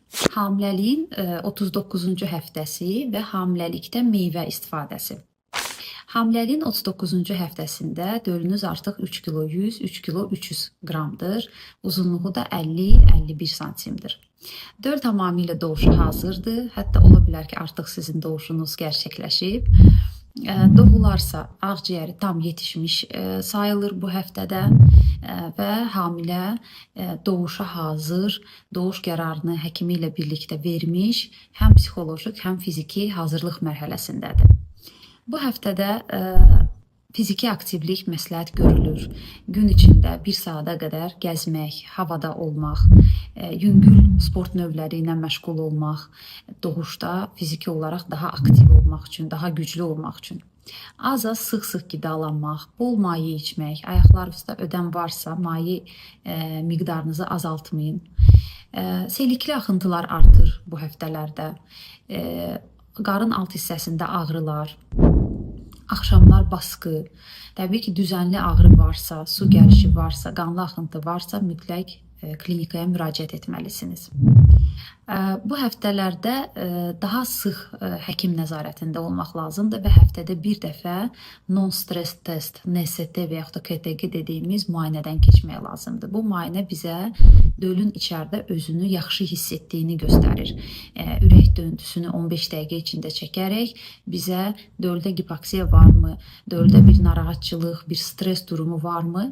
Hamiləliyin 39-cu həftəsi və hamiləlikdə meyvə istifadəsi. Hamiləliyin 39-cu həftəsində dölünüz artıq 3 kilo 100, 3 kilo 300 qramdır. Uzunluğu da 50-51 santimdir. Döl tamamilə doğuşa hazırdır. Hətta ola bilər ki, artıq sizin doğuşunuz gerçəkləşib. Doğularsa ağciyəri tam yetişmiş sayılır bu həftədə və hamilə doğuşa hazır, doğuş qərarını həkimi ilə birlikdə vermiş, həm psixoloji, həm fiziki hazırlıq mərhələsindədir. Bu həftədə fiziki aktivlik məsləhət görülür. Gün içində 1 saata qədər gəzmək, havada olmaq, yüngül sport növləri ilə məşğul olmaq, doğuşda fiziki olaraq daha aktiv olmaq üçün, daha güclü olmaq üçün. Az-az sıx-sıx qidalanmaq, bol maye içmək, ayaqlar üstə ödəm varsa maye miqdarınızı azaltmayın. Selikli axıntılar artır bu həftələrdə. Qarın alt hissəsində ağrılar, axşamlar basqı, təbii ki, düzənli ağrı varsa, su gəlişi varsa, qanlı axıntı varsa mütləq klinikaya müraciət etməlisiniz. Bu həftələrdə daha sıx həkim nəzarətində olmaq lazımdır və həftədə bir dəfə non-stress test, NST və yaxud da KTG dediyimiz müayinədən keçmək lazımdır. Bu müayinə bizə dölün içəridə özünü yaxşı hiss etdiyini göstərir. Ürək döyüntüsünü 15 dəqiqə içində çəkərək bizə döldə hipoksiya varmı, döldə bir narahatçılıq, bir stres durumu varmı,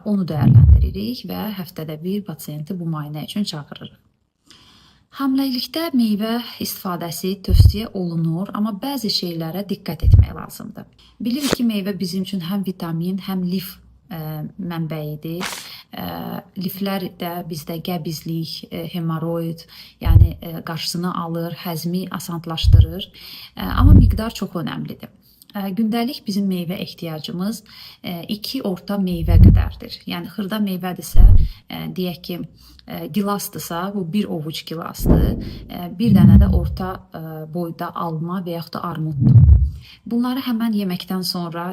onu dəyərləndiririk və həftədə bir pasiyenti bu müayinə üçün çağırırıq. Hamiləlikdə meyvə istifadəsi tövsiyə olunur, amma bəzi şeylərə diqqət etmək lazımdır. Bilirik ki, meyvə bizim üçün həm vitamin, həm lif mənbəyidir. Liflər də bizdə qəbizlik, hemoroid, yəni qarşısını alır, həzmi asanlaşdırır. Amma miqdar çox önəmlidir. Gündəlik bizim meyvə ehtiyacımız 2 orta meyvə qədərdir. Yəni xırda meyvədirsə, deyək ki, gilasdırsa, bu 1 ovuc gilasdır. Bir dənə də orta boyda alma və yaxud da armuddur. Bunları həmən yeməkdən sonra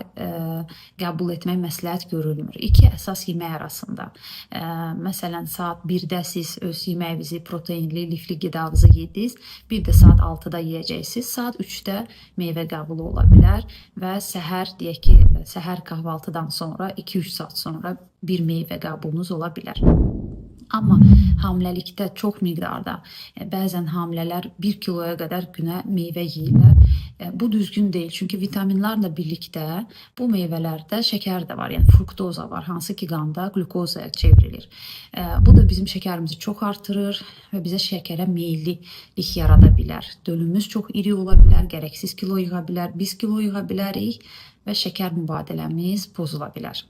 qəbul etmək məsləhət görülmür. 2 əsas yemək arasında. Məsələn, saat 1-də siz öz yeməyinizi, proteinli, lifli qidanızı yediniz, bir də saat 6-da yeyəcəksiniz, saat 3-də meyvə qəbulu ola bilər və səhər, deyək ki, səhər kahvaltıdan sonra 2-3 saat sonra bir meyvə qəbulunuz ola bilər. Amma hamiləlikdə çox miqdarda, bəzən hamilələr 1 kiloya qədər günə meyvə yeyirlər. Bu düzgün deyil, çünki vitaminlarla birlikdə bu meyvələrdə şəkər də var, yəni fruktoza var, hansı ki qanda glukozaya çevrilir. Bu da bizim şəkərimizi çox artırır və bizə şəkərə meyillilik yarada bilər. Dölümüz çox iri ola bilər, gərəksiz kilo yığa bilər, biz kilo yığa bilərik və şəkər mübadiləmiz pozula bilər.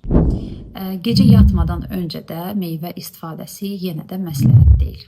Gecə yatmadan öncə də meyvə istifadəsi yenə də məsləhət deyil.